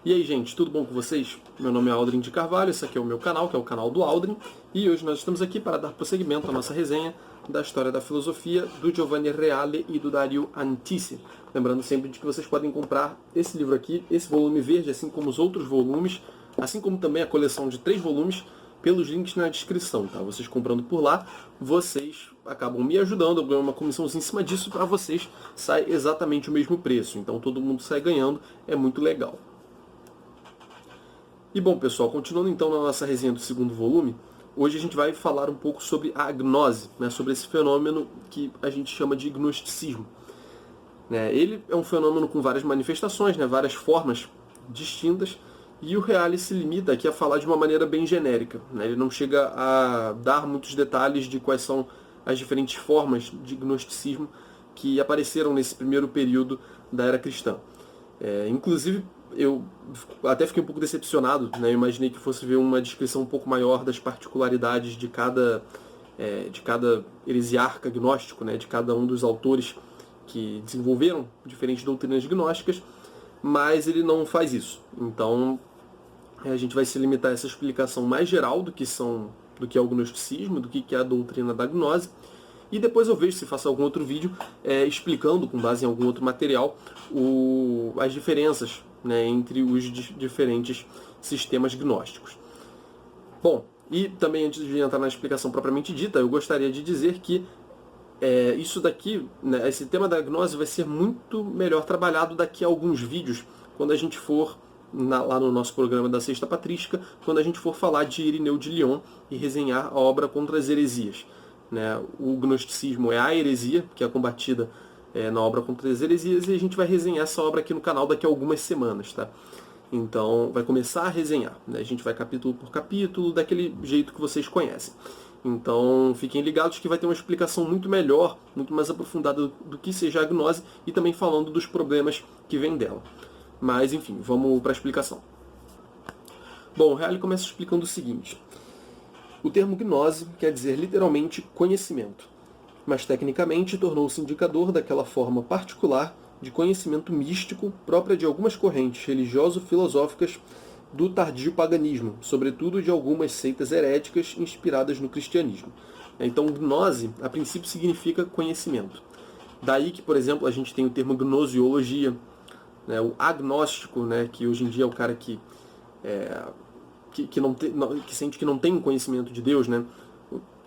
E aí, gente, tudo bom com vocês? Meu nome é Aldrin de Carvalho, esse aqui é o meu canal, que é o canal do Aldrin, e hoje nós estamos aqui para dar prosseguimento à nossa resenha da história da filosofia do Giovanni Reale e do Dario Antici. Lembrando sempre de que vocês podem comprar esse livro aqui, esse volume verde, assim como os outros volumes, assim como também a coleção de 3 volumes, pelos links na descrição, tá? Vocês comprando por lá, vocês acabam me ajudando, eu ganho uma comissãozinha em cima disso, para vocês sai exatamente o mesmo preço. Então todo mundo sai ganhando, é muito legal. E bom, pessoal, continuando então na nossa resenha do segundo volume, hoje a gente vai falar um pouco sobre a gnose, né, sobre esse fenômeno que a gente chama de gnosticismo. Ele é um fenômeno com várias manifestações, né, várias formas distintas, e o Reale se limita aqui a falar de uma maneira bem genérica. Ele não chega a dar muitos detalhes de quais são as diferentes formas de gnosticismo que apareceram nesse primeiro período da era cristã. Inclusive, eu até fiquei um pouco decepcionado, né? Eu imaginei que fosse ver uma descrição um pouco maior das particularidades de cada heresiarca gnóstico, né? De cada um dos autores que desenvolveram diferentes doutrinas gnósticas, mas ele não faz isso. Então, a gente vai se limitar a essa explicação mais geral do que é o gnosticismo, do que é a doutrina da gnose, e depois eu vejo se faço algum outro vídeo explicando, com base em algum outro material, as diferenças, né, entre os diferentes sistemas gnósticos. Bom, e também antes de entrar na explicação propriamente dita, eu gostaria de dizer que isso daqui, né, esse tema da gnose vai ser muito melhor trabalhado daqui a alguns vídeos, quando a gente for lá no nosso programa da Sexta Patrística, quando a gente for falar de Irineu de Lyon e resenhar a obra Contra as Heresias. O gnosticismo é a heresia, que é combatida na obra Contra as Heresias, e a gente vai resenhar essa obra aqui no canal daqui a algumas semanas, tá? Então, vai começar a resenhar, né? A gente vai capítulo por capítulo, daquele jeito que vocês conhecem. Então, fiquem ligados que vai ter uma explicação muito melhor, muito mais aprofundada do que seja a gnose, e também falando dos problemas que vêm dela. Mas, enfim, vamos para a explicação. Bom, o Reale começa explicando o seguinte. O termo gnose quer dizer literalmente conhecimento, mas tecnicamente tornou-se indicador daquela forma particular de conhecimento místico própria de algumas correntes religioso-filosóficas do tardio paganismo, sobretudo de algumas seitas heréticas inspiradas no cristianismo. Então, gnose, a princípio, significa conhecimento. Daí que, por exemplo, a gente tem o termo gnosiologia, né, o agnóstico, né, que hoje em dia é o cara que sente que não tem conhecimento de Deus, né,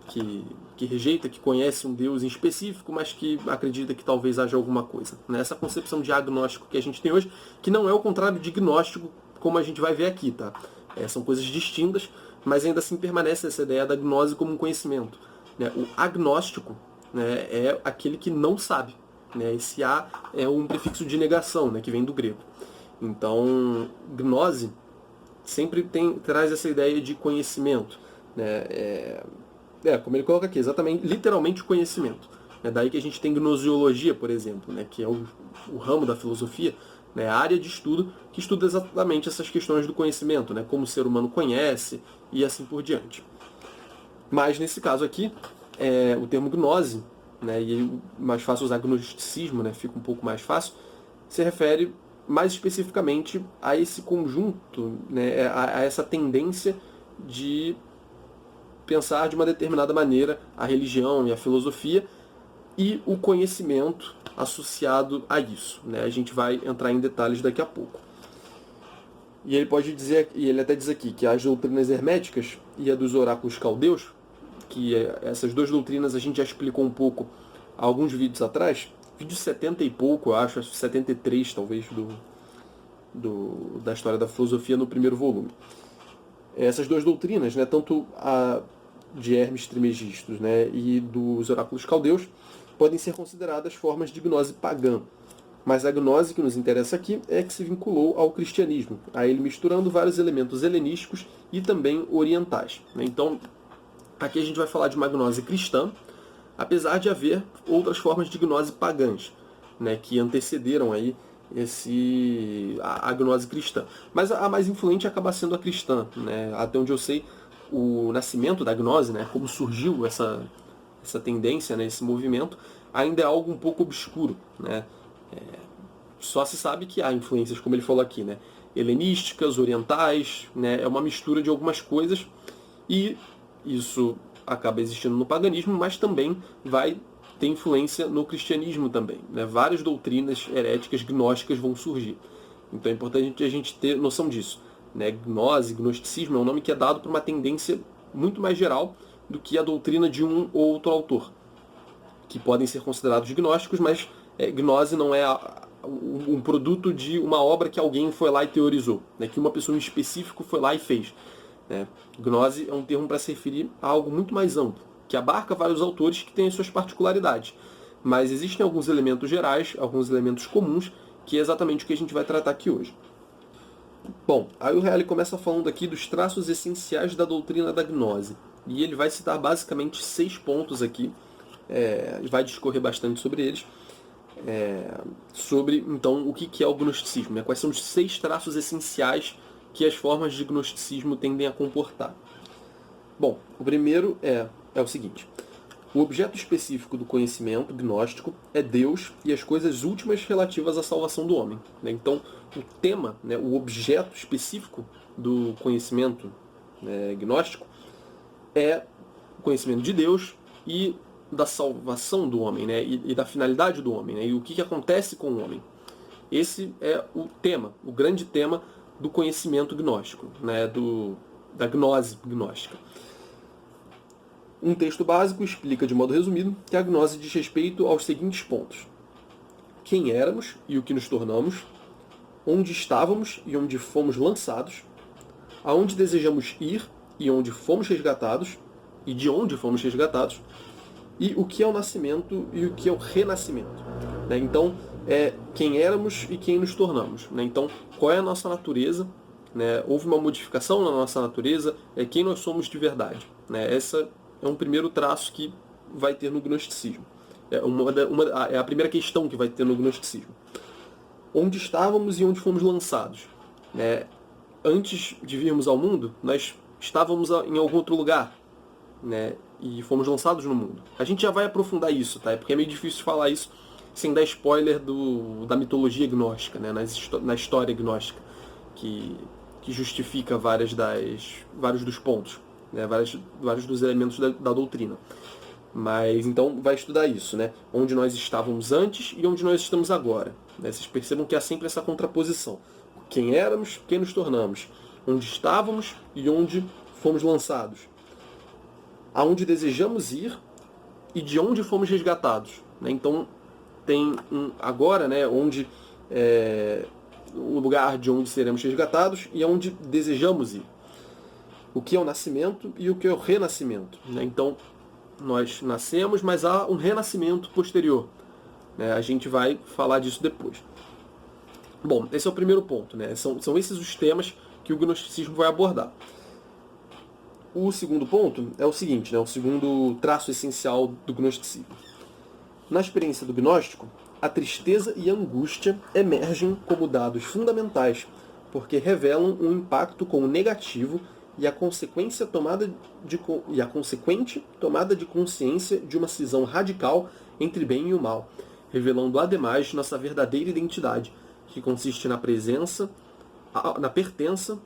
que rejeita, que conhece um Deus em específico, mas que acredita que talvez haja alguma coisa. Essa concepção de agnóstico que a gente tem hoje, que não é o contrário de gnóstico, como a gente vai ver aqui, tá? São coisas distintas, mas ainda assim permanece essa ideia da gnose como um conhecimento. O agnóstico, né, é aquele que não sabe. Esse A é um prefixo de negação, né, que vem do grego. Então, gnose sempre traz essa ideia de conhecimento. Como ele coloca aqui, exatamente, literalmente conhecimento. É daí que a gente tem gnosiologia, por exemplo, né, que é o ramo da filosofia, né, a área de estudo que estuda exatamente essas questões do conhecimento, né, como o ser humano conhece e assim por diante. Mas nesse caso aqui, o termo gnose, né, e é mais fácil usar gnosticismo, né, fica um pouco mais fácil, se refere mais especificamente a esse conjunto, né, a essa tendência de pensar de uma determinada maneira a religião e a filosofia e o conhecimento associado a isso. A gente vai entrar em detalhes daqui a pouco. E ele pode dizer, e ele até diz aqui, que as doutrinas herméticas e a dos oráculos caldeus, que essas duas doutrinas a gente já explicou um pouco há alguns vídeos atrás, vídeo 70 e pouco, eu acho 73 talvez, da história da filosofia no primeiro volume. Essas duas doutrinas, né, tanto a de Hermes Trismegisto, né, e dos oráculos caldeus, podem ser consideradas formas de gnose pagã. Mas a gnose que nos interessa aqui é que se vinculou ao cristianismo, a ele misturando vários elementos helenísticos e também orientais. Então, aqui a gente vai falar de uma gnose cristã, apesar de haver outras formas de gnose pagãs, né, que antecederam aí a gnose cristã. Mas a mais influente acaba sendo a cristã. Né? Até onde eu sei, o nascimento da gnose, né, como surgiu essa tendência, né, esse movimento, ainda é algo um pouco obscuro. Né? Só se sabe que há influências, como ele falou aqui, né, helenísticas, orientais, né? É uma mistura de algumas coisas e isso acaba existindo no paganismo, mas também vai ter influência no cristianismo também, né? Várias doutrinas heréticas gnósticas vão surgir. Então é importante a gente ter noção disso, né? Gnose, gnosticismo é um nome que é dado por uma tendência muito mais geral do que a doutrina de um ou outro autor, que podem ser considerados gnósticos, mas gnose não é um produto de uma obra que alguém foi lá e teorizou, né? Que uma pessoa em específico foi lá e fez. Né? Gnose é um termo para se referir a algo muito mais amplo, que abarca vários autores que têm as suas particularidades. Mas existem alguns elementos gerais, alguns elementos comuns, que é exatamente o que a gente vai tratar aqui hoje. Bom, aí o Reale começa falando aqui dos traços essenciais da doutrina da gnose. E ele vai citar basicamente 6 pontos aqui, vai discorrer bastante sobre eles, sobre então o que é o gnosticismo, né? Quais são os 6 traços essenciais que as formas de gnosticismo tendem a comportar. Bom, o primeiro é o seguinte: o objeto específico do conhecimento gnóstico é Deus e as coisas últimas relativas à salvação do homem. Né? Então, o tema, né, o objeto específico do conhecimento gnóstico é o conhecimento de Deus e da salvação do homem, né, e da finalidade do homem, né, e o que acontece com o homem. Esse é o tema, o grande tema do conhecimento gnóstico, né, da gnose gnóstica. Um texto básico explica de modo resumido que a gnose diz respeito aos seguintes pontos: quem éramos e o que nos tornamos, onde estávamos e onde fomos lançados, aonde desejamos ir e onde fomos resgatados, e de onde fomos resgatados, e o que é o nascimento e o que é o renascimento. Né? Então, quem éramos e quem nos tornamos. Né? Então, qual é a nossa natureza? Né? Houve uma modificação na nossa natureza, quem nós somos de verdade. Né? Essa é um primeiro traço que vai ter no gnosticismo. É a primeira questão que vai ter no gnosticismo. Onde estávamos e onde fomos lançados. Né? Antes de virmos ao mundo, nós estávamos em algum outro lugar, né? E fomos lançados no mundo. A gente já vai aprofundar isso, tá? Porque é meio difícil falar isso sem dar spoiler da mitologia gnóstica, né? Na história gnóstica, que justifica vários dos pontos, né? Vários dos elementos da doutrina. Mas então vai estudar isso, né? Onde nós estávamos antes e onde nós estamos agora. Né? Vocês percebam que há sempre essa contraposição. Quem éramos, quem nos tornamos. Onde estávamos e onde fomos lançados. Aonde desejamos ir e de onde fomos resgatados. Né? Então tem agora, né, onde o lugar de onde seremos resgatados e aonde desejamos ir. O que é o nascimento e o que é o renascimento. Né? Então nós nascemos, mas há um renascimento posterior. Né? A gente vai falar disso depois. Bom, esse é o primeiro ponto. Né? São esses os temas que o gnosticismo vai abordar. O segundo ponto é o seguinte, né? O segundo traço essencial do gnosticismo. Na experiência do gnóstico, a tristeza e a angústia emergem como dados fundamentais, porque revelam um impacto com o negativo e a consequente tomada de consciência de uma cisão radical entre bem e o mal, revelando ademais nossa verdadeira identidade, que consiste na pertença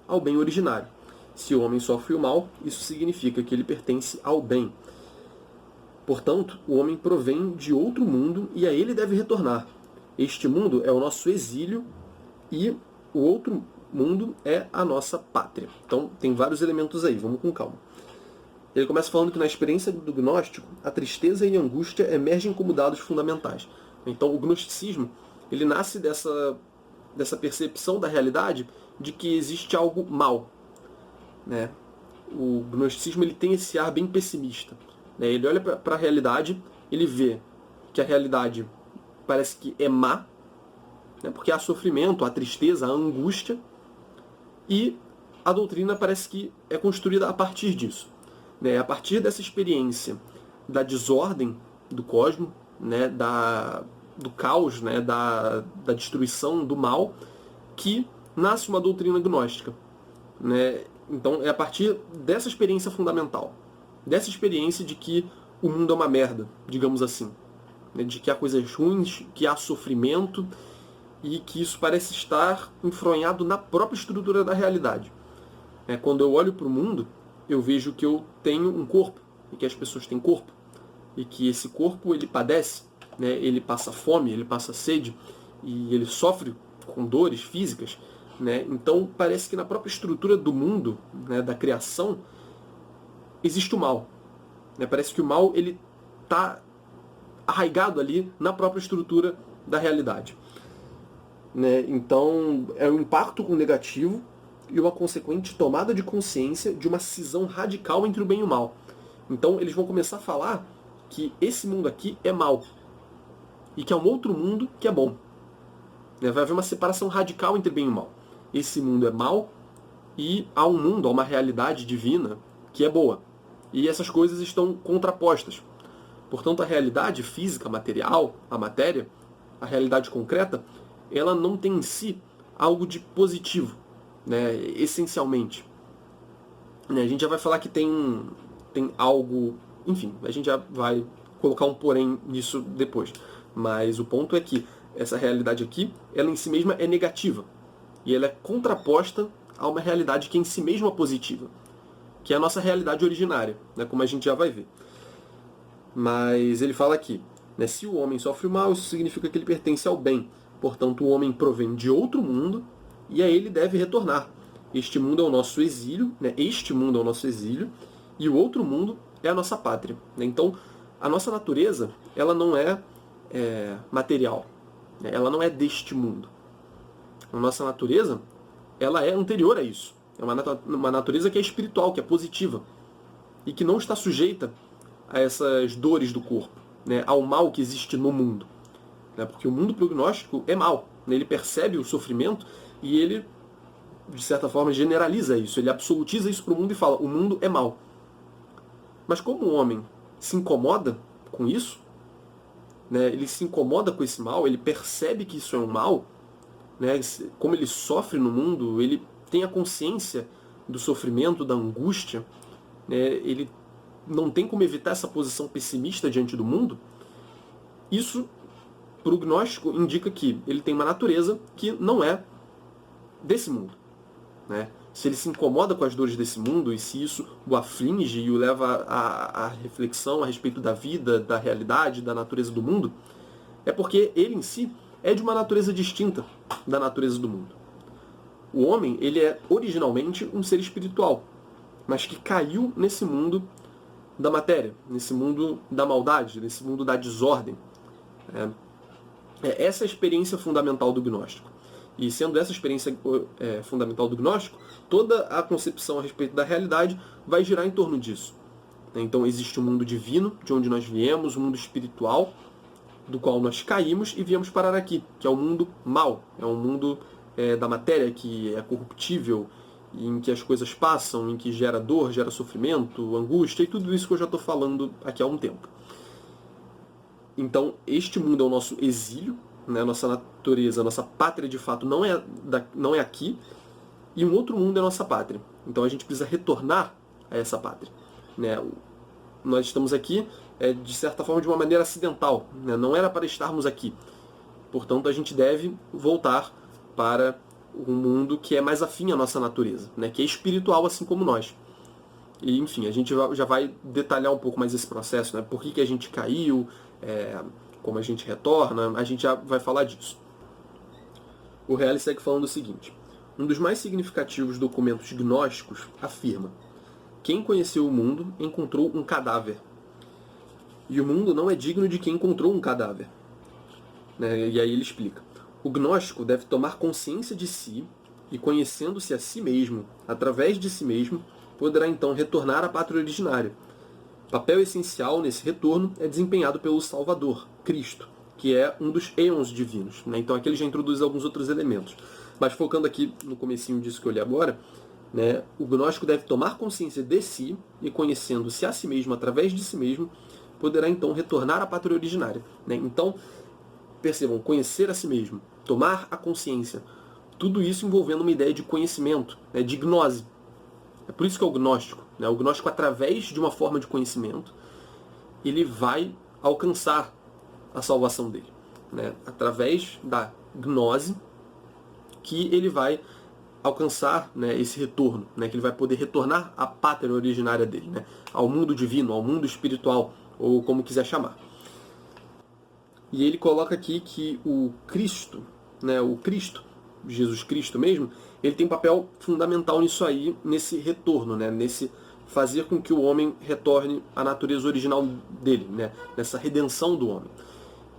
ao bem originário. Se o homem sofre o mal, isso significa que ele pertence ao bem. Portanto, o homem provém de outro mundo e a ele deve retornar. Este mundo é o nosso exílio e o outro mundo é a nossa pátria. Então, tem vários elementos aí, vamos com calma. Ele começa falando que na experiência do gnóstico, a tristeza e a angústia emergem como dados fundamentais. Então, o gnosticismo, ele nasce dessa percepção da realidade de que existe algo mal. Né? O gnosticismo ele tem esse ar bem pessimista. Né? Ele olha para a realidade, ele vê que a realidade parece que é má, né? Porque há sofrimento, há tristeza, há angústia, e a doutrina parece que é construída a partir disso. Né? A partir dessa experiência da desordem do cosmos, né? Do caos, né? da destruição, do mal, que nasce uma doutrina gnóstica. Né? Então é a partir dessa experiência fundamental, dessa experiência de que o mundo é uma merda, digamos assim, né? De que há coisas ruins, que há sofrimento e que isso parece estar enfronhado na própria estrutura da realidade. Quando eu olho para o mundo, eu vejo que eu tenho um corpo, e que as pessoas têm corpo, e que esse corpo ele padece, né? Ele passa fome, ele passa sede, e ele sofre com dores físicas. Né? Então parece que na própria estrutura do mundo, né, da criação, existe o mal. Né? Parece que o mal ele está arraigado ali na própria estrutura da realidade. Né? Então é um impacto negativo e uma consequente tomada de consciência de uma cisão radical entre o bem e o mal. Então eles vão começar a falar que esse mundo aqui é mal e que há um outro mundo que é bom. Né? Vai haver uma separação radical entre bem e mal. Esse mundo é mal e há um mundo, há uma realidade divina que é boa. E essas coisas estão contrapostas. Portanto, a realidade física, material, a matéria, a realidade concreta, ela não tem em si algo de positivo, né, essencialmente. A gente já vai falar que tem algo... Enfim, a gente já vai colocar um porém nisso depois. Mas o ponto é que essa realidade aqui, ela em si mesma é negativa. E ela é contraposta a uma realidade que em si mesma é positiva, que é a nossa realidade originária, né, como a gente já vai ver. Mas ele fala aqui, né, se o homem sofre o mal, isso significa que ele pertence ao bem. Portanto, o homem provém de outro mundo e a ele deve retornar. Este mundo é o nosso exílio, né, este mundo é o nosso exílio, e o outro mundo é a nossa pátria. Né? Então, a nossa natureza, ela não é material, né, ela não é deste mundo. A nossa natureza, ela é anterior a isso. É uma natureza que é espiritual, que é positiva. E que não está sujeita a essas dores do corpo, né, ao mal que existe no mundo. Né, porque o mundo prognóstico é mal. Né, ele percebe o sofrimento e ele, de certa forma, generaliza isso. Ele absolutiza isso para o mundo e fala, o mundo é mal. Mas como o homem se incomoda com isso, né, ele se incomoda com esse mal, ele percebe que isso é um mal, né, como ele sofre no mundo, ele tem a consciência do sofrimento, da angústia, né, ele não tem como evitar essa posição pessimista diante do mundo. Isso, para o gnóstico, indica que ele tem uma natureza que não é desse mundo. Né? Se ele se incomoda com as dores desse mundo e se isso o aflige e o leva à reflexão a respeito da vida, da realidade, da natureza do mundo, é porque ele em si é de uma natureza distinta da natureza do mundo. O homem, ele é originalmente um ser espiritual, mas que caiu nesse mundo da matéria, nesse mundo da maldade, nesse mundo da desordem. Essa é a experiência fundamental do gnóstico. E sendo essa experiência fundamental do gnóstico, toda a concepção a respeito da realidade vai girar em torno disso. Então existe o mundo divino, de onde nós viemos, o mundo espiritual, do qual nós caímos e viemos parar aqui, que é o mundo mau, é um mundo da matéria que é corruptível, em que as coisas passam, em que gera dor, gera sofrimento, angústia e tudo isso que eu já estou falando aqui há um tempo. Então, este mundo é o nosso exílio, né? A nossa natureza, a nossa pátria de fato não é aqui, e um outro mundo é a nossa pátria. Então a gente precisa retornar a essa pátria. Né? Nós estamos aqui, de certa forma, de uma maneira acidental, né? Não era para estarmos aqui. Portanto, a gente deve voltar para um mundo que é mais afim à nossa natureza, né? Que é espiritual assim como nós. E, enfim, a gente já vai detalhar um pouco mais esse processo, né? Por que a gente caiu, como a gente retorna, a gente já vai falar disso. O Reale segue falando o seguinte: um dos mais significativos documentos gnósticos afirma: quem conheceu o mundo encontrou um cadáver. E o mundo não é digno de quem encontrou um cadáver. Né? E aí ele explica: o gnóstico deve tomar consciência de si e, conhecendo-se a si mesmo, através de si mesmo, poderá então retornar à pátria originária. Papel essencial nesse retorno é desempenhado pelo Salvador, Cristo, que é um dos éons divinos. Né? Então aqui ele já introduz alguns outros elementos. Mas focando aqui no comecinho disso que eu li agora, né, o gnóstico deve tomar consciência de si e, conhecendo-se a si mesmo através de si mesmo, poderá então retornar à pátria originária. Né? Então, percebam, conhecer a si mesmo, tomar a consciência, tudo isso envolvendo uma ideia de conhecimento, né, de gnose. É por isso que é o gnóstico. Né? O gnóstico, através de uma forma de conhecimento, ele vai alcançar a salvação dele. né, através da gnose, que ele vai alcançar, né, esse retorno, né, que ele vai poder retornar à pátria originária dele, né, ao mundo divino, ao mundo espiritual, ou como quiser chamar. E ele coloca aqui que o Cristo, né, o Cristo, Jesus Cristo mesmo, ele tem um papel fundamental nisso aí, nesse retorno, né, nesse fazer com que o homem retorne à natureza original dele, né, nessa redenção do homem.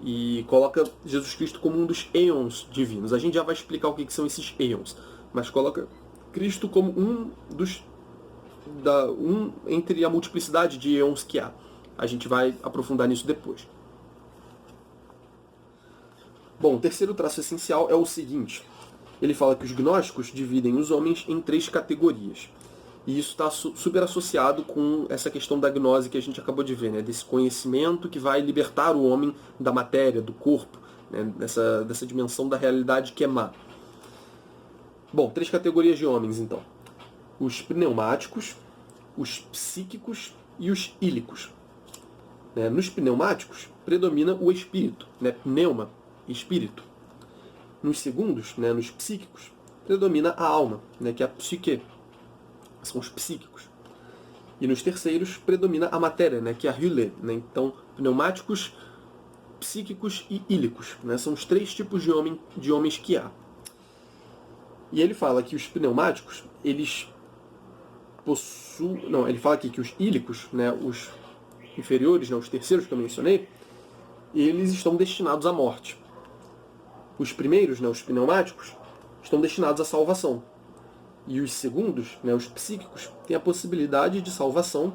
E coloca Jesus Cristo como um dos éons divinos. A gente já vai explicar o que são esses éons, mas coloca Cristo como um entre a multiplicidade de éons que há. A gente vai aprofundar nisso depois. Bom, o terceiro traço essencial é o seguinte. Ele fala que os gnósticos dividem os homens em 3 categorias. E isso está super associado com essa questão da gnose que a gente acabou de ver, né? Desse conhecimento que vai libertar o homem da matéria, do corpo, né? dessa dimensão da realidade que é má. Bom, 3 categorias de homens, então. Os pneumáticos, os psíquicos e os ílicos. Né? Nos pneumáticos, predomina o espírito, né? Pneuma, espírito. Nos segundos, né? Nos psíquicos, predomina a alma, né? Que é a psique. São os psíquicos. E nos terceiros predomina a matéria, né, que é a hyle, né? Então, pneumáticos, psíquicos e ílicos, né? São os 3 tipos de homens que há. E ele fala que os pneumáticos, eles possuem... Não, ele fala aqui que os ílicos, né, os inferiores, né, os terceiros que eu mencionei, eles estão destinados à morte. Os primeiros, né, os pneumáticos, estão destinados à salvação. E os segundos, né, os psíquicos, têm a possibilidade de salvação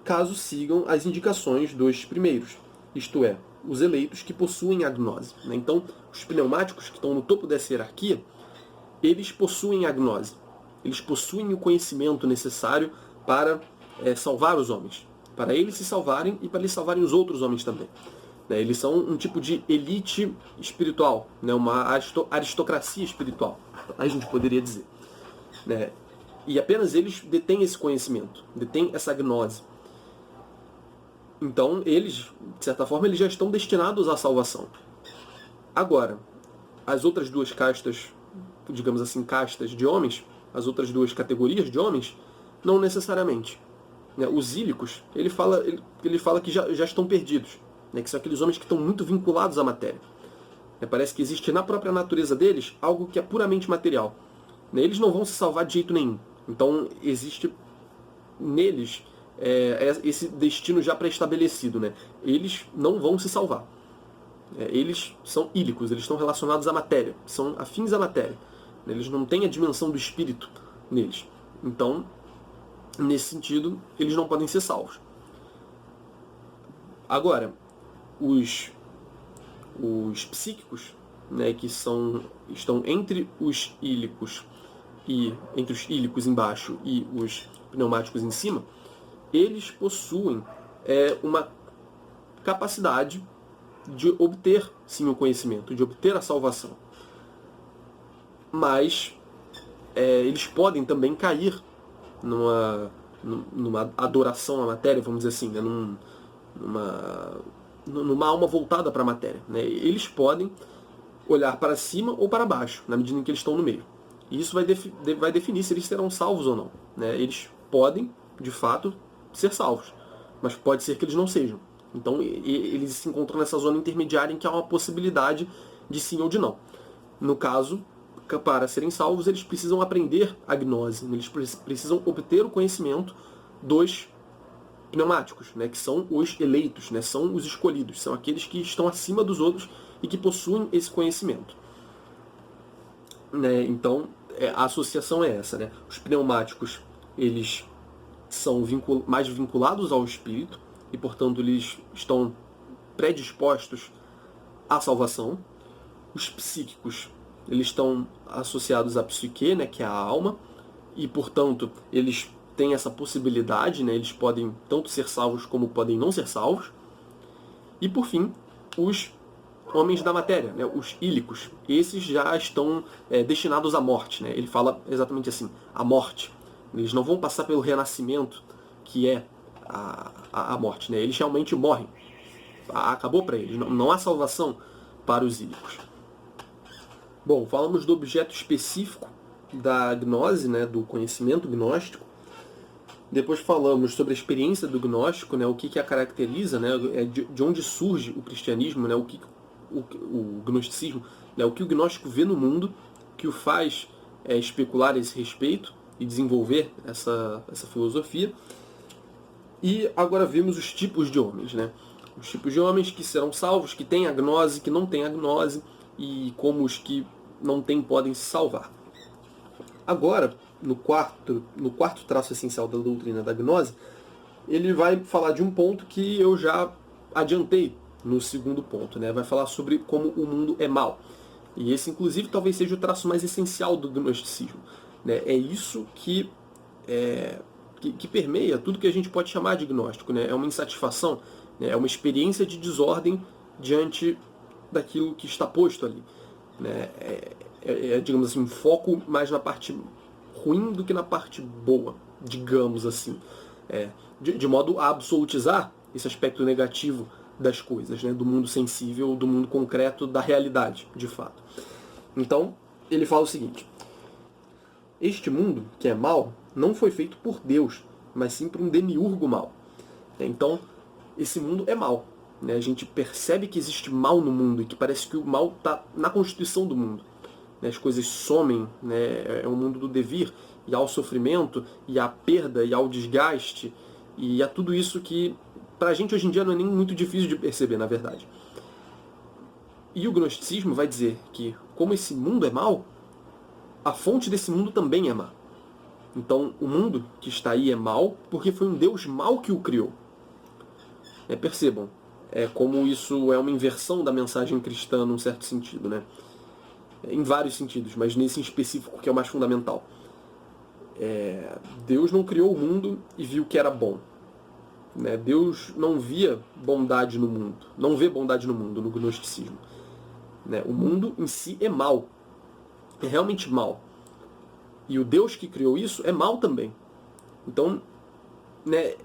caso sigam as indicações dos primeiros, isto é, os eleitos que possuem a gnose. Né? Então, os pneumáticos, que estão no topo dessa hierarquia, eles possuem a gnose. Eles possuem o conhecimento necessário para salvar os homens. Para eles se salvarem e para eles salvarem os outros homens também. Né? Eles são um tipo de elite espiritual, né? Uma aristocracia espiritual, a gente poderia dizer. Né? E apenas eles detêm esse conhecimento, detêm essa gnose. Então eles, de certa forma, eles já estão destinados à salvação. Agora, as outras 2 castas, digamos assim, castas de homens, as outras 2 categorias de homens, não necessariamente. Né? Os ílicos, ele fala que já estão perdidos, né? Que são aqueles homens que estão muito vinculados à matéria. Parece que existe na própria natureza deles algo que é puramente material. Eles não vão se salvar de jeito nenhum. Então existe neles esse destino já pré-estabelecido. Né? Eles não vão se salvar. Eles são ílicos, eles estão relacionados à matéria, são afins à matéria. Eles não têm a dimensão do espírito neles. Então, nesse sentido, eles não podem ser salvos. Agora, os psíquicos, né, que estão entre os ílicos e entre os ílicos embaixo e os pneumáticos em cima, eles possuem uma capacidade de obter, sim, o conhecimento, de obter a salvação. Mas eles podem também cair numa adoração à matéria, vamos dizer assim, né, numa alma voltada para a matéria. Né? Eles podem olhar para cima ou para baixo, na medida em que eles estão no meio. E isso vai definir se eles serão salvos ou não. Né? Eles podem, de fato, ser salvos, mas pode ser que eles não sejam. Então eles se encontram nessa zona intermediária em que há uma possibilidade de sim ou de não. No caso, para serem salvos, eles precisam aprender a gnose, eles precisam obter o conhecimento dos pneumáticos, né, que são os eleitos, né, são os escolhidos, são aqueles que estão acima dos outros e que possuem esse conhecimento. Né, então, a associação é essa. Né? Os pneumáticos, eles são mais vinculados ao espírito e, portanto, eles estão predispostos à salvação. Os psíquicos, eles estão associados à psique, né, que é a alma, e, portanto, eles têm essa possibilidade, né, eles podem tanto ser salvos como podem não ser salvos. E, por fim, os homens da matéria, né, os ílicos, esses já estão destinados à morte. Né? Ele fala exatamente assim, a morte. Eles não vão passar pelo renascimento, que é a morte. Né? Eles realmente morrem. Acabou para eles. Não há salvação para os ílicos. Bom, falamos do objeto específico da gnose, né, do conhecimento gnóstico. Depois falamos sobre a experiência do gnóstico, né, o que a caracteriza, né, de onde surge o cristianismo, né, o gnosticismo, né, o que o gnóstico vê no mundo, que o faz especular a esse respeito e desenvolver essa filosofia. E agora vimos os tipos de homens, né? Os tipos de homens que serão salvos, que têm a gnose, que não têm a gnose, e como os que não têm podem se salvar. Agora, no quarto traço essencial da doutrina da gnose, ele vai falar de um ponto que eu já adiantei no segundo ponto, né? Vai falar sobre como o mundo é mau. E esse, inclusive, talvez seja o traço mais essencial do gnosticismo, né? É isso que permeia tudo que a gente pode chamar de gnóstico, né? É uma insatisfação, né? É uma experiência de desordem diante daquilo que está posto ali, né? Digamos assim, um foco mais na parte ruim do que na parte boa, digamos assim. De modo a absolutizar esse aspecto negativo das coisas, né? Do mundo sensível, do mundo concreto, da realidade, de fato. Então, ele fala o seguinte: este mundo, que é mau, não foi feito por Deus, mas sim por um demiurgo mau. Então, esse mundo é mau, né? A gente percebe que existe mal no mundo e que parece que o mal está na constituição do mundo. As coisas somem, né? É um mundo do devir, e há o sofrimento, e há a perda, e há o desgaste, e há tudo isso que, para a gente hoje em dia, não é nem muito difícil de perceber, na verdade. E o gnosticismo vai dizer que, como esse mundo é mau, a fonte desse mundo também é má. Então, o mundo que está aí é mau porque foi um Deus mau que o criou. Percebam, como isso é uma inversão da mensagem cristã num certo sentido, né? Em vários sentidos, mas nesse em específico que é o mais fundamental. Deus não criou o mundo e viu que era bom. Né? Deus não via bondade no mundo, não vê bondade no mundo, no gnosticismo. Né? O mundo em si é mau, é realmente mau. E o Deus que criou isso é mau também. Então, né,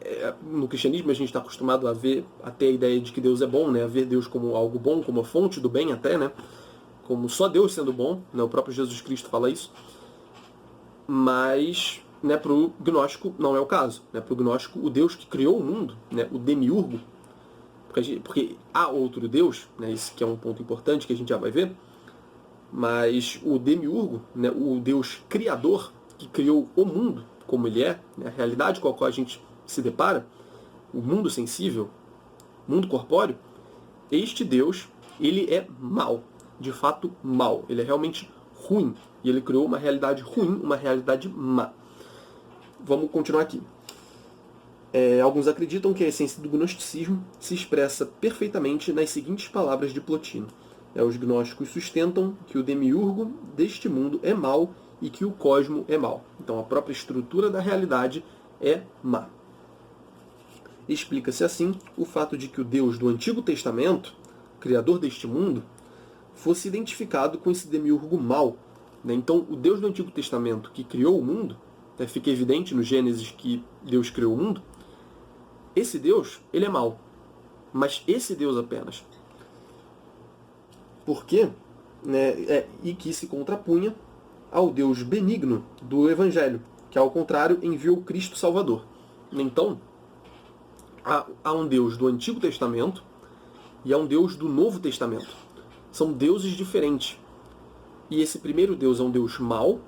no cristianismo a gente está acostumado a ver até a ideia de que Deus é bom, né, a ver Deus como algo bom, como a fonte do bem até, né, como só Deus sendo bom, né, o próprio Jesus Cristo fala isso. Mas, né, para o gnóstico não é o caso. Né, para o gnóstico, o Deus que criou o mundo, né, o demiurgo, porque há outro Deus, né, esse que é um ponto importante que a gente já vai ver, mas o demiurgo, né, o Deus criador, que criou o mundo como ele é, né, a realidade com a qual a gente se depara, o mundo sensível, o mundo corpóreo, este Deus, ele é mau, de fato mau, ele é realmente ruim, e ele criou uma realidade ruim, uma realidade má. Vamos continuar aqui. Alguns acreditam que a essência do gnosticismo se expressa perfeitamente nas seguintes palavras de Plotino. Os gnósticos sustentam que o demiurgo deste mundo é mau e que o cosmo é mau. Então a própria estrutura da realidade é má. Explica-se assim o fato de que o Deus do Antigo Testamento, criador deste mundo, fosse identificado com esse demiurgo mau. Então o Deus do Antigo Testamento que criou o mundo, fica evidente no Gênesis que Deus criou o mundo, esse Deus, ele é mau. Mas esse Deus apenas. Por quê? E que se contrapunha ao Deus benigno do Evangelho, que ao contrário enviou Cristo Salvador. Então, há um Deus do Antigo Testamento e há um Deus do Novo Testamento. São deuses diferentes. E esse primeiro Deus é um Deus mau,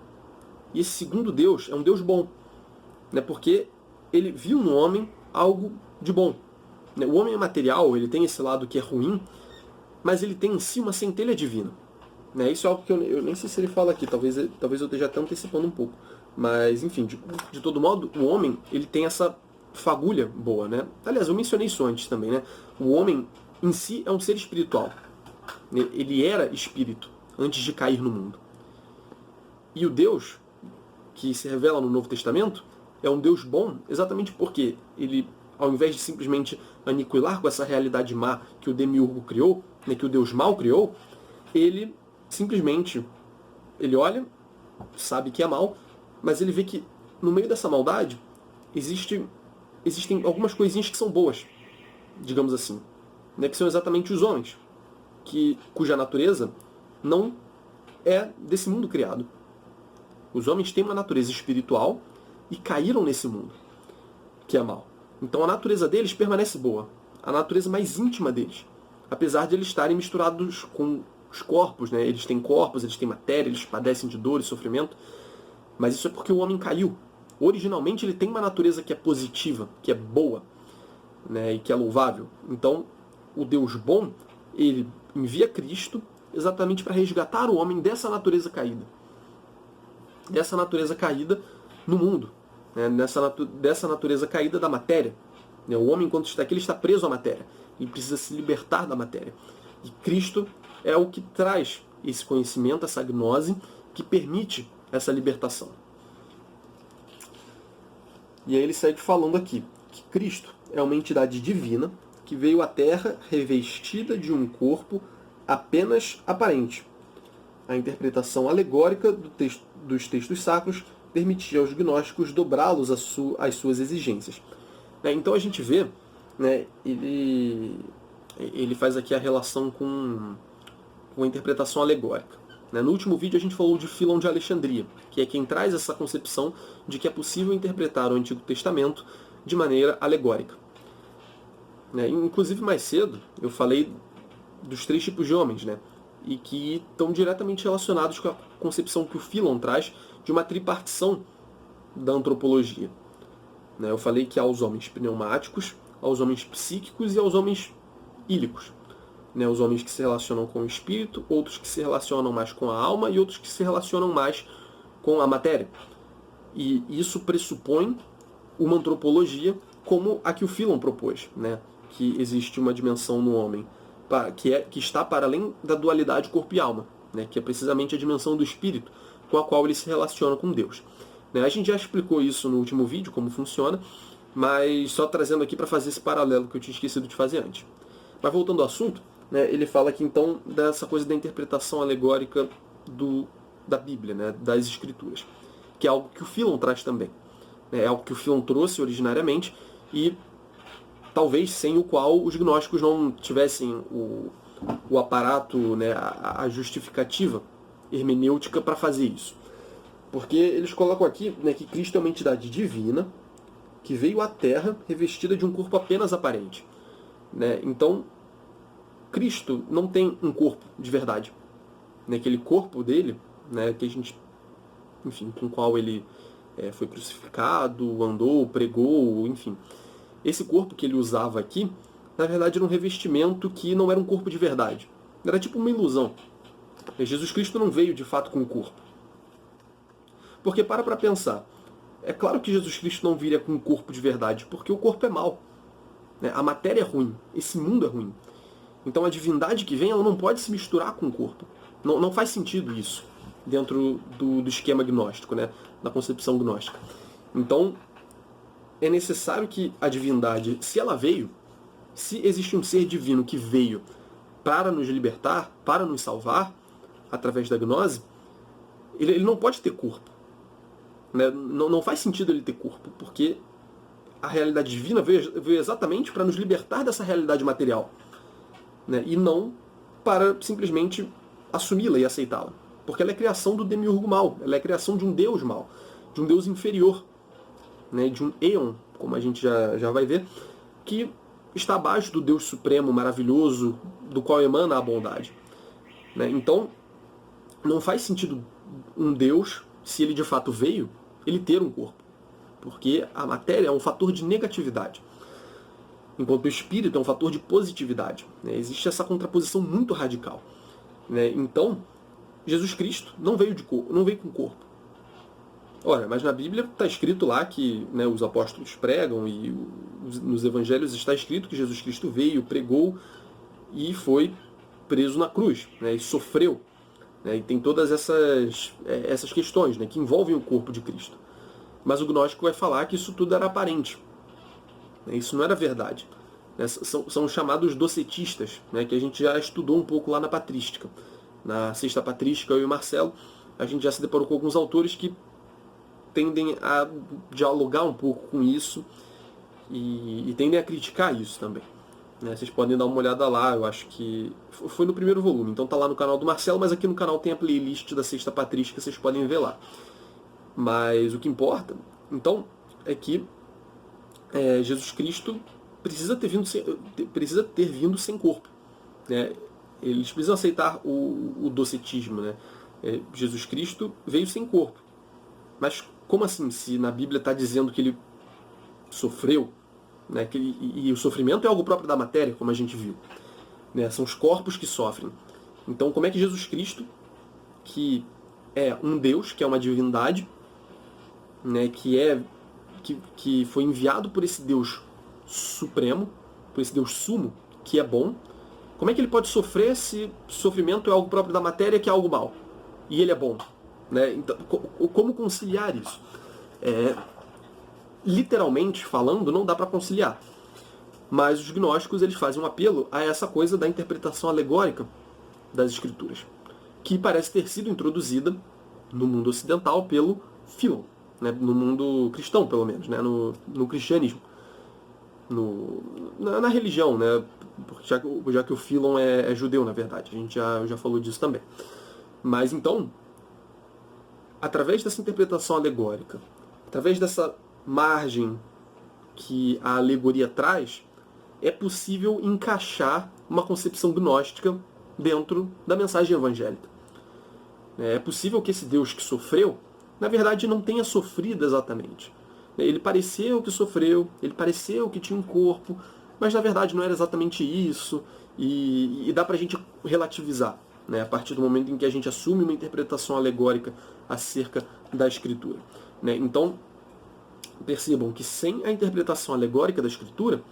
e esse segundo Deus é um Deus bom. Porque ele viu no homem algo de bom. O homem é material, ele tem esse lado que é ruim, mas ele tem em si uma centelha divina. Isso é algo que eu nem sei se ele fala aqui, talvez eu esteja até antecipando um pouco. Mas, enfim, de todo modo, o homem ele tem essa fagulha boa. Aliás, eu mencionei isso antes também. O homem em si é um ser espiritual. Ele era espírito antes de cair no mundo. E o Deus que se revela no Novo Testamento é um Deus bom exatamente porque ele, ao invés de simplesmente aniquilar com essa realidade má que o demiurgo criou, que o Deus mau criou, ele simplesmente olha, sabe que é mal, mas ele vê que no meio dessa maldade existem algumas coisinhas que são boas, digamos assim, que são exatamente os homens, cuja natureza não é desse mundo criado. Os homens têm uma natureza espiritual e caíram nesse mundo, que é mau. Então a natureza deles permanece boa, a natureza mais íntima deles, apesar de eles estarem misturados com os corpos, né? Eles têm corpos, eles têm matéria, eles padecem de dor e sofrimento, mas isso é porque o homem caiu. Originalmente ele tem uma natureza que é positiva, que é boa, né? E que é louvável. Então o Deus bom, ele envia Cristo exatamente para resgatar o homem dessa natureza caída. Dessa natureza caída no mundo, né? Dessa natureza caída da matéria. Né? O homem, enquanto está aqui, ele está preso à matéria. Ele precisa se libertar da matéria. E Cristo é o que traz esse conhecimento, essa gnose, que permite essa libertação. E aí ele segue falando aqui que Cristo é uma entidade divina que veio à Terra revestida de um corpo apenas aparente. A interpretação alegórica dos textos sacros permitia aos gnósticos dobrá-los às suas exigências. Então a gente vê, né, ele faz aqui a relação com a interpretação alegórica. No último vídeo a gente falou de Filão de Alexandria, que é quem traz essa concepção de que é possível interpretar o Antigo Testamento de maneira alegórica. Inclusive mais cedo eu falei dos 3 tipos de homens, né? E que estão diretamente relacionados com a concepção que o Filon traz de uma tripartição da antropologia. Eu falei que há os homens pneumáticos, aos homens psíquicos e aos homens ílicos. Os homens que se relacionam com o espírito, outros que se relacionam mais com a alma e outros que se relacionam mais com a matéria. E isso pressupõe uma antropologia como a que o Filon propôs, né? Que existe uma dimensão no homem que está para além da dualidade corpo e alma, né? Que é precisamente a dimensão do espírito com a qual ele se relaciona com Deus. A gente já explicou isso no último vídeo, como funciona, mas só trazendo aqui para fazer esse paralelo que eu tinha esquecido de fazer antes. Mas voltando ao assunto, ele fala aqui então dessa coisa da interpretação alegórica da Bíblia, né? Das Escrituras, que é algo que o Filon traz também. É algo que o Filon trouxe originariamente e talvez sem o qual os gnósticos não tivessem o aparato, né, a justificativa hermenêutica para fazer isso. Porque eles colocam aqui, né, que Cristo é uma entidade divina que veio à Terra revestida de um corpo apenas aparente. Então, Cristo não tem um corpo de verdade. Aquele corpo dele, né, que a gente, enfim, com o qual ele foi crucificado, andou, pregou, enfim. Esse corpo que ele usava aqui, na verdade, era um revestimento que não era um corpo de verdade. Era tipo uma ilusão. Jesus Cristo não veio de fato com um corpo. Porque para pensar, é claro que Jesus Cristo não viria com um corpo de verdade, porque o corpo é mau. A matéria é ruim, esse mundo é ruim. Então a divindade que vem, ela não pode se misturar com o corpo. Não faz sentido isso dentro do esquema gnóstico, né? Da concepção gnóstica. Então é necessário que a divindade, se ela veio, se existe um ser divino que veio para nos libertar, para nos salvar, através da gnose, ele não pode ter corpo. Não faz sentido ele ter corpo, porque a realidade divina veio exatamente para nos libertar dessa realidade material. E não para simplesmente assumi-la e aceitá-la. Porque ela é criação do demiurgo mal, ela é criação de um Deus mal, de um Deus inferior, de um Eon, como a gente já vai ver, que está abaixo do Deus supremo, maravilhoso, do qual emana a bondade. Então, não faz sentido um Deus, se ele de fato veio, ele ter um corpo. Porque a matéria é um fator de negatividade, enquanto o espírito é um fator de positividade. Existe essa contraposição muito radical. Então, Jesus Cristo não veio com corpo. Ora, mas na Bíblia está escrito lá que, né, os apóstolos pregam e nos evangelhos está escrito que Jesus Cristo veio, pregou e foi preso na cruz, né, e sofreu. E tem todas essas questões, né, que envolvem o corpo de Cristo. Mas o gnóstico vai falar que isso tudo era aparente. Isso não era verdade. São chamados docetistas, né, que a gente já estudou um pouco lá na patrística. Na sexta patrística, eu e o Marcelo, a gente já se deparou com alguns autores que tendem a dialogar um pouco com isso e tendem a criticar isso também. né? Vocês podem dar uma olhada lá, eu acho que foi no primeiro volume, então tá lá no canal do Marcelo, mas aqui no canal tem a playlist da Sexta Patrística, vocês podem ver lá. Mas o que importa, então, é que Jesus Cristo precisa ter vindo sem corpo, né? Eles precisam aceitar o docetismo, né? Jesus Cristo veio sem corpo. Mas como assim, se na Bíblia está dizendo que ele sofreu, né? E o sofrimento é algo próprio da matéria, como a gente viu, né? São os corpos que sofrem. Então como é que Jesus Cristo, que é um Deus, que é uma divindade, né? Que foi enviado por esse Deus supremo, por esse Deus sumo, que é bom, como é que ele pode sofrer se sofrimento é algo próprio da matéria, que é algo mal? E ele é bom, né? Então, como conciliar isso? Literalmente falando, não dá para conciliar. Mas os gnósticos, eles fazem um apelo a essa coisa da interpretação alegórica das escrituras, que parece ter sido introduzida no mundo ocidental pelo Philon, né? No mundo cristão, pelo menos, né? No cristianismo. Na religião, né? Já que o Philon é judeu, na verdade. A gente já falou disso também. Mas então, através dessa interpretação alegórica, através dessa margem que a alegoria traz, é possível encaixar uma concepção gnóstica dentro da mensagem evangélica. É possível que esse Deus que sofreu, na verdade, não tenha sofrido exatamente. Ele pareceu que sofreu, ele pareceu que tinha um corpo, mas na verdade não era exatamente isso, e dá pra gente relativizar, né, a partir do momento em que a gente assume uma interpretação alegórica acerca da Escritura. Né? Então, percebam que sem a interpretação alegórica da Escritura,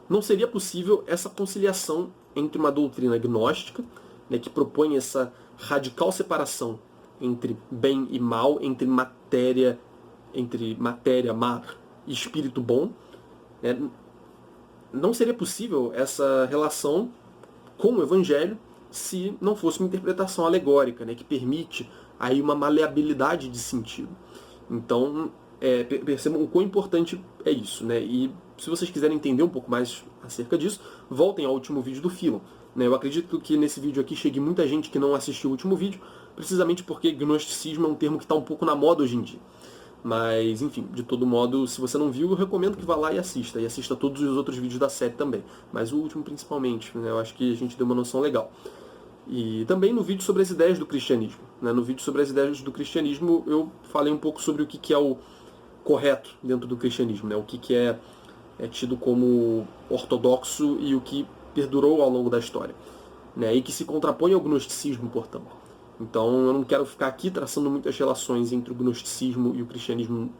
não seria possível essa conciliação entre uma doutrina gnóstica, né, que propõe essa radical separação entre bem e mal, entre matéria, má e espírito bom, né? Não seria possível essa relação com o Evangelho se não fosse uma interpretação alegórica, né, que permite aí uma maleabilidade de sentido. Então, percebam o quão importante é isso, né? E se vocês quiserem entender um pouco mais acerca disso, voltem ao último vídeo do Philon. Né? Eu acredito que nesse vídeo aqui chegue muita gente que não assistiu o último vídeo, precisamente porque gnosticismo é um termo que está um pouco na moda hoje em dia. Mas, enfim, de todo modo, se você não viu, eu recomendo que vá lá e assista todos os outros vídeos da série também. Mas o último principalmente, né? Eu acho que a gente deu uma noção legal. E também no vídeo sobre as ideias do cristianismo. Né? No vídeo sobre as ideias do cristianismo, eu falei um pouco sobre o que é o correto dentro do cristianismo, né? O que é tido como ortodoxo e o que perdurou ao longo da história, né? E que se contrapõe ao gnosticismo, portanto. Então eu não quero ficar aqui traçando muitas relações entre o gnosticismo e o cristianismo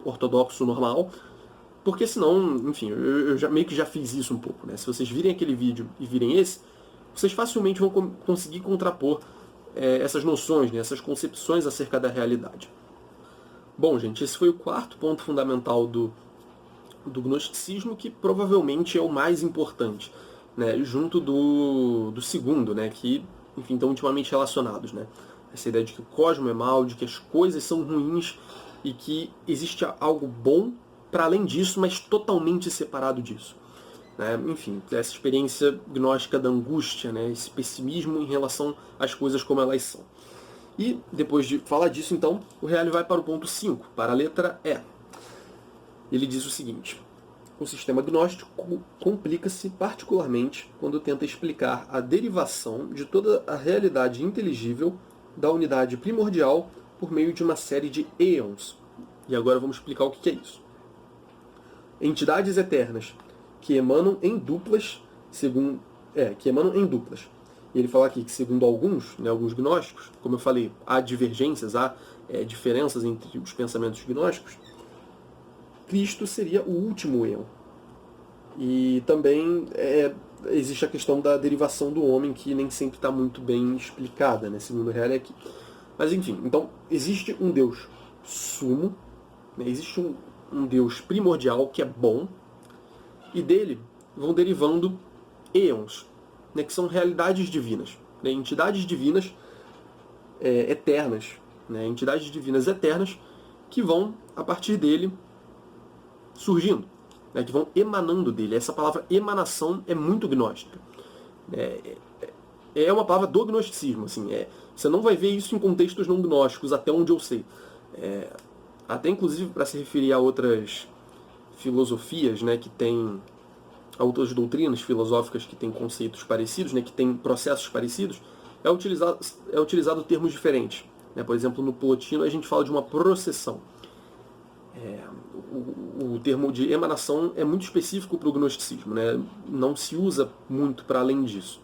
ortodoxo normal, porque senão, enfim, eu meio que já fiz isso um pouco, né? Se vocês virem aquele vídeo e virem esse, vocês facilmente vão conseguir contrapor essas noções, né? Essas concepções acerca da realidade. Bom, gente, esse foi o quarto ponto fundamental do gnosticismo, que provavelmente é o mais importante, né? Junto do segundo, né? Que, enfim, estão intimamente relacionados, né? Essa ideia de que o cosmos é mal, de que as coisas são ruins e que existe algo bom para além disso, mas totalmente separado disso. Né? Enfim, essa experiência gnóstica da angústia, né? Esse pessimismo em relação às coisas como elas são. E, depois de falar disso, então, o Reale vai para o ponto 5, para a letra E. Ele diz o seguinte: o sistema gnóstico complica-se particularmente quando tenta explicar a derivação de toda a realidade inteligível da unidade primordial por meio de uma série de éons. E agora vamos explicar o que é isso. Entidades eternas que emanam em duplas, E ele fala aqui que, segundo alguns, né, alguns gnósticos, como eu falei, há divergências, há diferenças entre os pensamentos gnósticos, Cristo seria o último éon. E também existe a questão da derivação do homem, que nem sempre está muito bem explicada, né, segundo o Reale aqui. Mas enfim, então existe um Deus sumo, né, existe um Deus primordial que é bom, e dele vão derivando éons, né, que são realidades divinas, né, entidades divinas eternas, né, entidades divinas eternas que vão, a partir dele, surgindo. né, que vão emanando dele. Essa palavra emanação é muito gnóstica. É uma palavra do gnosticismo. Assim, você não vai ver isso em contextos não gnósticos, até onde eu sei. Até inclusive para se referir a outras filosofias, né, que têm outras doutrinas filosóficas que têm conceitos parecidos, né, que têm processos parecidos, é utilizado termos diferentes. Né? Por exemplo, no Plotino a gente fala de uma processão. O termo de emanação é muito específico para o gnosticismo, né? Não se usa muito para além disso.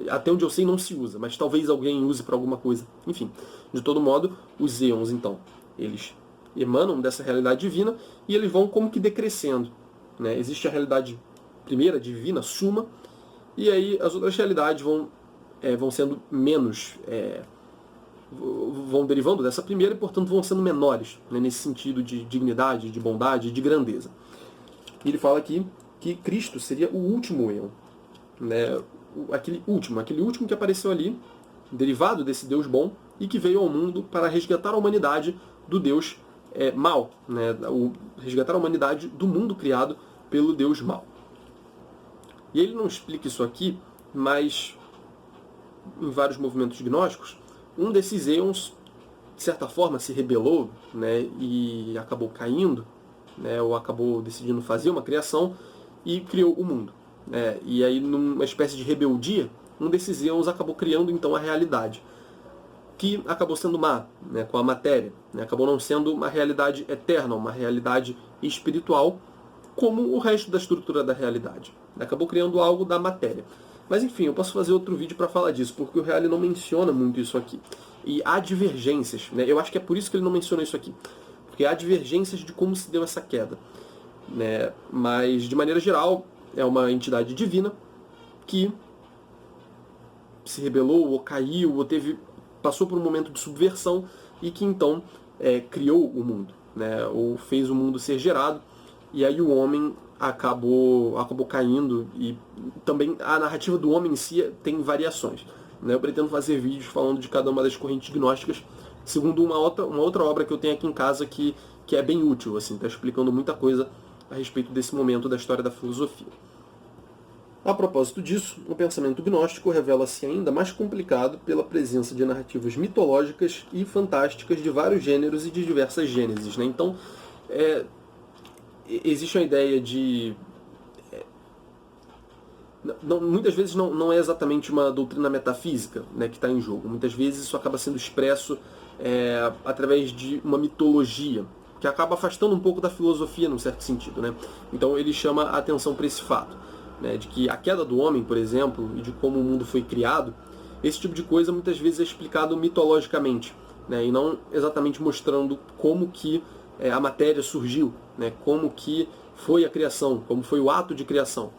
Até onde eu sei não se usa, mas talvez alguém use para alguma coisa. Enfim, de todo modo, os éons, então, eles emanam dessa realidade divina e eles vão como que decrescendo. Né? Existe a realidade primeira, divina, suma, e aí as outras realidades vão sendo menos, vão derivando dessa primeira e, portanto, vão sendo menores, né, nesse sentido de dignidade, de bondade, de grandeza. E ele fala aqui que Cristo seria o último éon, né, aquele último que apareceu ali, derivado desse Deus bom, e que veio ao mundo para resgatar a humanidade do Deus mal, né, resgatar a humanidade do mundo criado pelo Deus mal. E ele não explica isso aqui, mas em vários movimentos gnósticos, um desses éons, de certa forma, se rebelou, né, e acabou caindo, né, ou acabou decidindo fazer uma criação e criou o mundo. Né, e aí, numa espécie de rebeldia, um desses éons acabou criando então a realidade, que acabou sendo má, né, com a matéria. Né, acabou não sendo uma realidade eterna, uma realidade espiritual, como o resto da estrutura da realidade. Acabou criando algo da matéria. Mas enfim, eu posso fazer outro vídeo para falar disso, porque o Reale não menciona muito isso aqui. E há divergências, né? Eu acho que é por isso que ele não menciona isso aqui. Porque há divergências de como se deu essa queda. Né? Mas, de maneira geral, é uma entidade divina que se rebelou, ou caiu, ou passou por um momento de subversão e que então criou o mundo, né? Ou fez o mundo ser gerado. E aí o homem acabou caindo, e também a narrativa do homem em si tem variações. Né? Eu pretendo fazer vídeos falando de cada uma das correntes gnósticas, segundo uma outra obra que eu tenho aqui em casa que é bem útil, assim, está explicando muita coisa a respeito desse momento da história da filosofia. A propósito disso, o pensamento gnóstico revela-se ainda mais complicado pela presença de narrativas mitológicas e fantásticas de vários gêneros e de diversas gêneses. Né? Então, existe uma ideia de... muitas vezes não é exatamente uma doutrina metafísica, né, que está em jogo. Muitas vezes isso acaba sendo expresso através de uma mitologia, que acaba afastando um pouco da filosofia, num certo sentido. Né? Então ele chama a atenção para esse fato, né, de que a queda do homem, por exemplo, e de como o mundo foi criado, esse tipo de coisa muitas vezes é explicado mitologicamente, né, e não exatamente mostrando como que a matéria surgiu, né, como que foi a criação, como foi o ato de criação.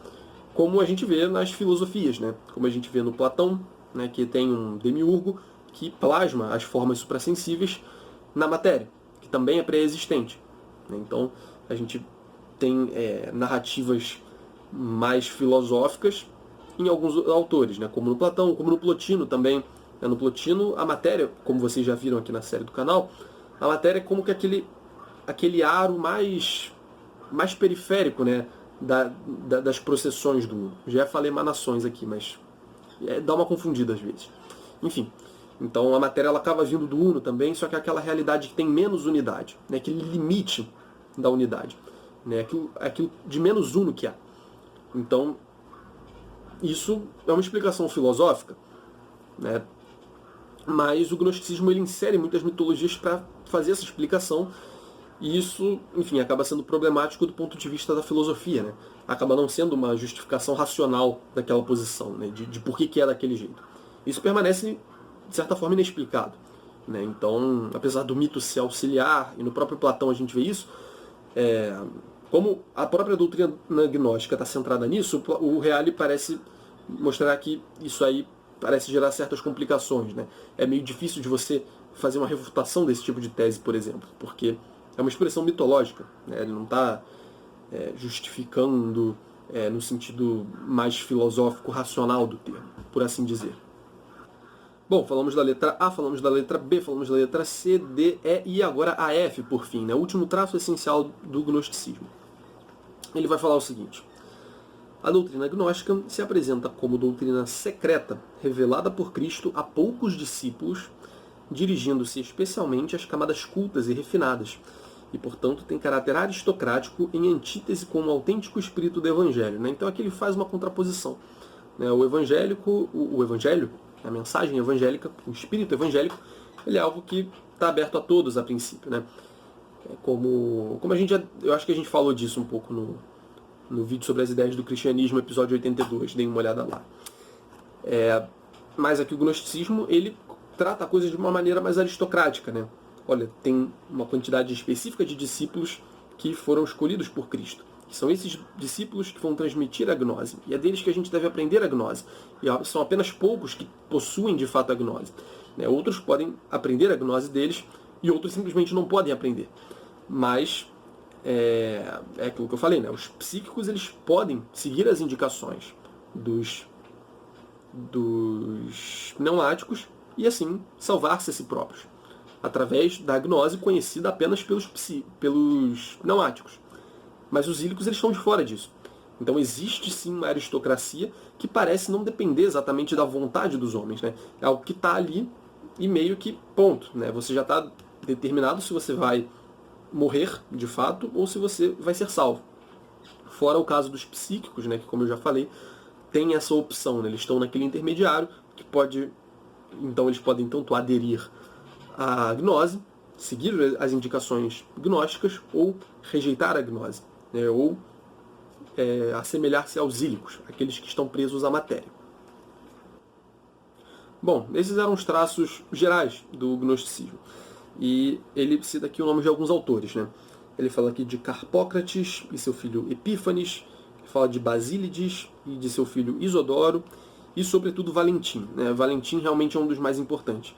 Como a gente vê nas filosofias, né, como a gente vê no Platão, né, que tem um demiurgo que plasma as formas suprassensíveis na matéria, que também é pré-existente. Então a gente tem narrativas mais filosóficas em alguns autores, né, como no Platão, como no Plotino também. No Plotino, a matéria, como vocês já viram aqui na série do canal, a matéria é como que aquele aro mais periférico, né, das processões do Uno. Já falei emanações aqui, mas dá uma confundida às vezes. Enfim, então a matéria ela acaba vindo do Uno também, só que é aquela realidade que tem menos unidade, né, aquele limite da unidade, né, aquilo de menos uno que há. Então, isso é uma explicação filosófica, né, mas o gnosticismo ele insere muitas mitologias para fazer essa explicação, e isso, enfim, acaba sendo problemático do ponto de vista da filosofia, né? Acaba não sendo uma justificação racional daquela posição, né? de por que é daquele jeito. Isso permanece, de certa forma, inexplicado. Né? Então, apesar do mito ser auxiliar, e no próprio Platão a gente vê isso, como a própria doutrina gnóstica está centrada nisso, o Reale parece mostrar que isso aí parece gerar certas complicações. Né? É meio difícil de você fazer uma refutação desse tipo de tese, por exemplo, porque é uma expressão mitológica, né? Ele não está justificando no sentido mais filosófico, racional do termo, por assim dizer. Bom, falamos da letra A, falamos da letra B, falamos da letra C, D, E e agora a F, por fim, né? O último traço essencial do gnosticismo. ele vai falar o seguinte: a doutrina gnóstica se apresenta como doutrina secreta, revelada por Cristo a poucos discípulos, dirigindo-se especialmente às camadas cultas e refinadas, e, portanto, tem caráter aristocrático em antítese com o autêntico espírito do Evangelho. Né? Então aqui ele faz uma contraposição. Né? O Evangelho, a mensagem evangélica, o espírito evangélico, ele é algo que está aberto a todos a princípio. Né? Como eu acho que a gente falou disso um pouco no vídeo sobre as ideias do cristianismo, episódio 82, deem uma olhada lá. Mas aqui o gnosticismo, ele trata a coisa de uma maneira mais aristocrática, né? Olha, tem uma quantidade específica de discípulos que foram escolhidos por Cristo. Que são esses discípulos que vão transmitir a gnose. E é deles que a gente deve aprender a gnose. E são apenas poucos que possuem de fato a gnose. Né? Outros podem aprender a gnose deles e outros simplesmente não podem aprender. Mas é aquilo que eu falei, né? Os psíquicos, eles podem seguir as indicações dos pneumáticos e assim salvar-se a si próprios, através da gnose conhecida apenas pelos pneumáticos. Mas os ílicos, eles estão de fora disso. Então existe sim uma aristocracia que parece não depender exatamente da vontade dos homens. Né? É algo que está ali e meio que ponto. Né? Você já está determinado se você vai morrer de fato ou se você vai ser salvo. Fora o caso dos psíquicos, né, que como eu já falei, tem essa opção. Né? Eles estão naquele intermediário que pode... Então eles podem tanto aderir à gnose, seguir as indicações gnósticas, ou rejeitar a gnose, né? Ou assemelhar-se aos ílicos, aqueles que estão presos à matéria. Bom, esses eram os traços gerais do gnosticismo. E ele cita aqui o nome de alguns autores. Né? Ele fala aqui de Carpócrates e seu filho Epífanes, fala de Basílides e de seu filho Isodoro, e sobretudo Valentim. Né? Valentim realmente é um dos mais importantes.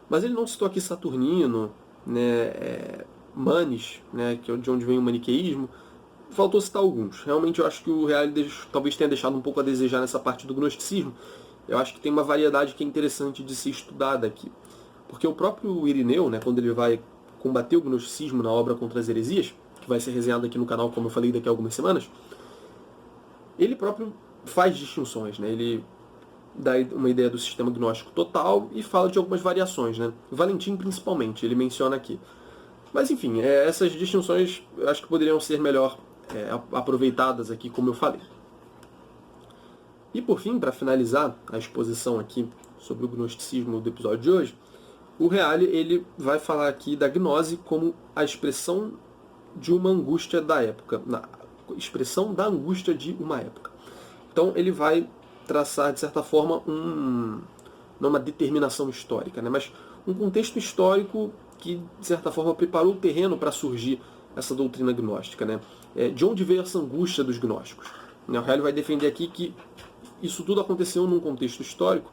Mas ele não citou aqui Saturnino, né? Manes, né? Que é de onde vem o maniqueísmo. Faltou citar alguns. Realmente eu acho que o Reale talvez tenha deixado um pouco a desejar nessa parte do gnosticismo. Eu acho que tem uma variedade que é interessante de ser estudada aqui. Porque o próprio Irineu, né, quando ele vai combater o gnosticismo na obra Contra as Heresias, que vai ser resenhado aqui no canal, como eu falei, daqui a algumas semanas, ele próprio faz distinções. Né? Ele dá uma ideia do sistema gnóstico total e fala de algumas variações. Né? Valentim, principalmente, ele menciona aqui. Mas, enfim, essas distinções eu acho que poderiam ser melhor aproveitadas aqui, como eu falei. E, por fim, para finalizar a exposição aqui sobre o gnosticismo do episódio de hoje, o Reale ele vai falar aqui da gnose como a expressão de uma angústia da época, na expressão da angústia de uma época. Então ele vai traçar, de certa forma, não uma determinação histórica, né, mas um contexto histórico que, de certa forma, preparou o terreno para surgir essa doutrina gnóstica. Né? De onde veio essa angústia dos gnósticos? O Reale vai defender aqui que isso tudo aconteceu num contexto histórico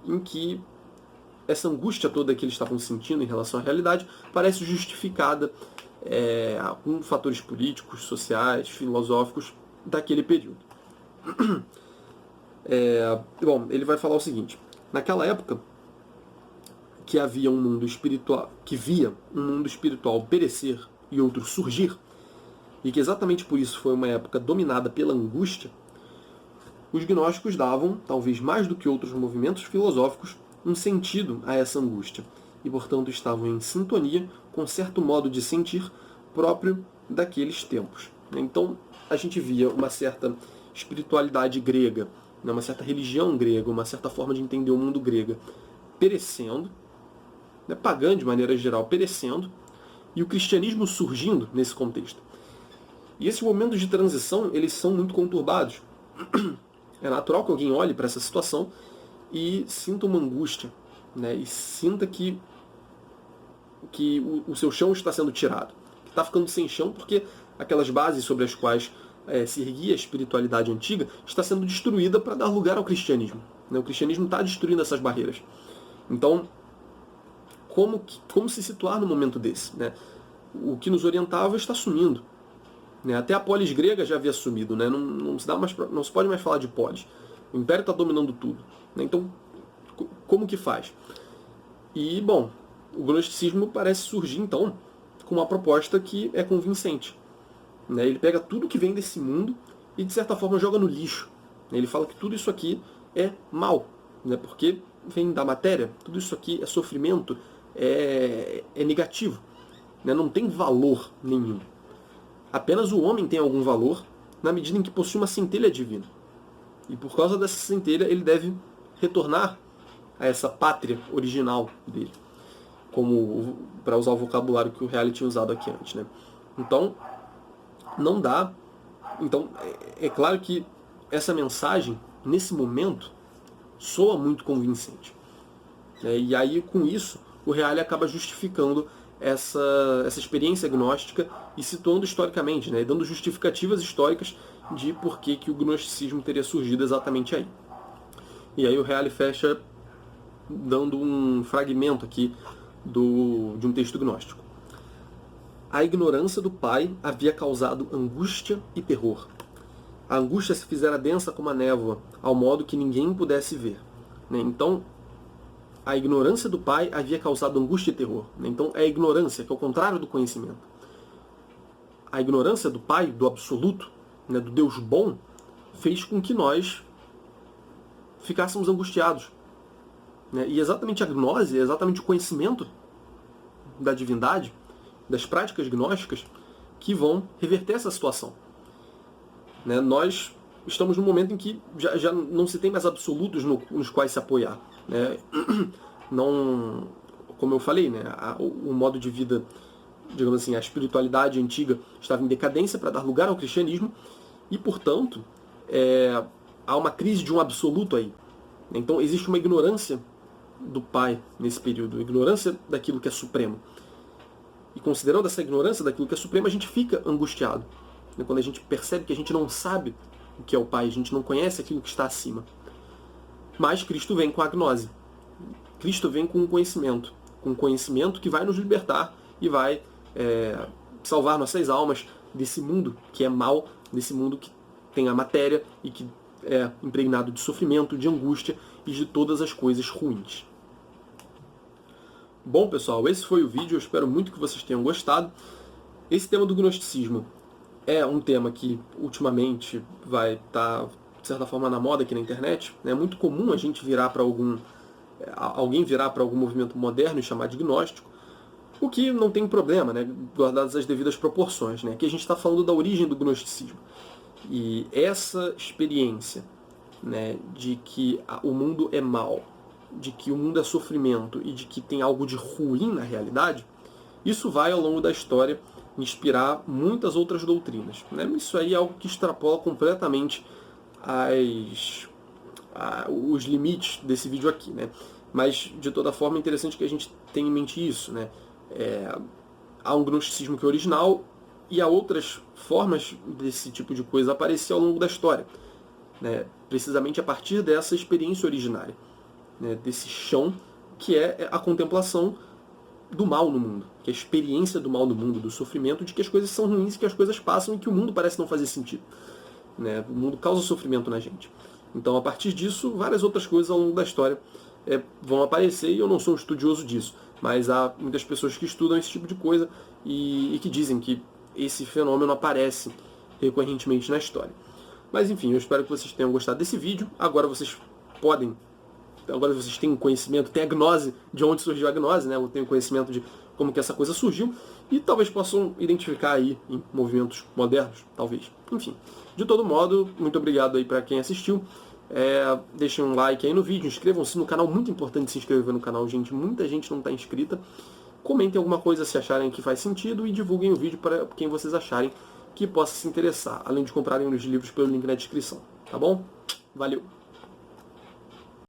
em que essa angústia toda que eles estavam sentindo em relação à realidade parece justificada com fatores políticos, sociais, filosóficos daquele período. Bom, ele vai falar o seguinte: naquela época que havia um mundo espiritual, que via um mundo espiritual perecer e outro surgir, e que exatamente por isso foi uma época dominada pela angústia, os gnósticos davam, talvez mais do que outros movimentos filosóficos, um sentido a essa angústia, e portanto estavam em sintonia com certo modo de sentir próprio daqueles tempos. Então a gente via uma certa espiritualidade grega, uma certa religião grega, uma certa forma de entender o mundo grega perecendo, pagã de maneira geral perecendo, e o cristianismo surgindo nesse contexto. E esses momentos de transição, eles são muito conturbados. É natural que alguém olhe para essa situação e sinta uma angústia, né? E sinta que o seu chão está sendo tirado, que está ficando sem chão porque aquelas bases sobre as quais se erguia a espiritualidade antiga está sendo destruída para dar lugar ao cristianismo. Né? O cristianismo está destruindo essas barreiras. Então, como se situar no momento desse? Né? O que nos orientava está sumindo. Né? Até a polis grega já havia sumido. Né? Não se pode mais falar de polis. O império está dominando tudo. Né? Então, como que faz? E, bom, o gnosticismo parece surgir, então, com uma proposta que é convincente. né? Ele pega tudo que vem desse mundo e, de certa forma, joga no lixo. Ele fala que tudo isso aqui é mal, né? Porque vem da matéria, tudo isso aqui é sofrimento, é negativo, né? Não tem valor nenhum. Apenas o homem tem algum valor na medida em que possui uma centelha divina. E por causa dessa centelha ele deve retornar a essa pátria original dele, como para usar o vocabulário que o Reale tinha usado aqui antes, né? Então, não dá. Então, é claro que essa mensagem, nesse momento, soa muito convincente. E aí, com isso, o Reale acaba justificando essa experiência gnóstica e situando historicamente, né, dando justificativas históricas de por que o gnosticismo teria surgido exatamente aí. E aí o Reale fecha dando um fragmento aqui de um texto gnóstico. A ignorância do Pai havia causado angústia e terror. A angústia se fizera densa como a névoa, ao modo que ninguém pudesse ver. Então, a ignorância do Pai havia causado angústia e terror. Então, é a ignorância, que é o contrário do conhecimento. A ignorância do Pai, do absoluto, né, do Deus bom, fez com que nós ficássemos angustiados. E exatamente a gnose, exatamente o conhecimento da divindade, das práticas gnósticas, que vão reverter essa situação. Nós estamos num momento em que já não se tem mais absolutos nos quais se apoiar. Não, como eu falei, o modo de vida, digamos assim, a espiritualidade antiga estava em decadência para dar lugar ao cristianismo e, portanto, há uma crise de um absoluto aí. Então existe uma ignorância do Pai nesse período, ignorância daquilo que é supremo. E considerando essa ignorância daquilo que é supremo, a gente fica angustiado. Quando a gente percebe que a gente não sabe o que é o Pai, a gente não conhece aquilo que está acima. Mas Cristo vem com a gnose. Cristo vem com um conhecimento que vai nos libertar e vai salvar nossas almas desse mundo que é mau, desse mundo que tem a matéria e que é impregnado de sofrimento, de angústia e de todas as coisas ruins. Bom, pessoal, esse foi o vídeo. Eu espero muito que vocês tenham gostado. Esse tema do gnosticismo é um tema que ultimamente vai estar, de certa forma, na moda aqui na internet. É muito comum a gente virar para alguém virar para algum movimento moderno e chamar de gnóstico, o que não tem problema, guardadas as devidas proporções. Aqui a gente está falando da origem do gnosticismo. E essa experiência de que o mundo é mau, de que o mundo é sofrimento e de que tem algo de ruim na realidade, isso vai, ao longo da história, inspirar muitas outras doutrinas. Isso aí é algo que extrapola completamente os limites desse vídeo aqui. Mas, de toda forma, é interessante que a gente tenha em mente isso. Há um gnosticismo que é original e há outras formas desse tipo de coisa aparecer ao longo da história. Precisamente a partir dessa experiência originária. Desse chão que é a contemplação do mal no mundo, que é a experiência do mal no mundo, do sofrimento, de que as coisas são ruins, que as coisas passam e que o mundo parece não fazer sentido. O mundo causa sofrimento na gente. Então, a partir disso, várias outras coisas ao longo da história vão aparecer, e eu não sou um estudioso disso, mas há muitas pessoas que estudam esse tipo de coisa e que dizem que esse fenômeno aparece recorrentemente na história. Mas enfim, eu espero que vocês tenham gostado desse vídeo. Agora vocês têm conhecimento, tem a gnose, de onde surgiu a gnose, eu tenho conhecimento de como que essa coisa surgiu, e talvez possam identificar aí em movimentos modernos, talvez. Enfim, de todo modo, muito obrigado aí para quem assistiu. Deixem um like aí no vídeo, inscrevam-se no canal, muito importante se inscrever no canal, gente, muita gente não está inscrita. Comentem alguma coisa se acharem que faz sentido e divulguem o vídeo para quem vocês acharem que possa se interessar, além de comprarem os livros pelo link na descrição, tá bom? Valeu!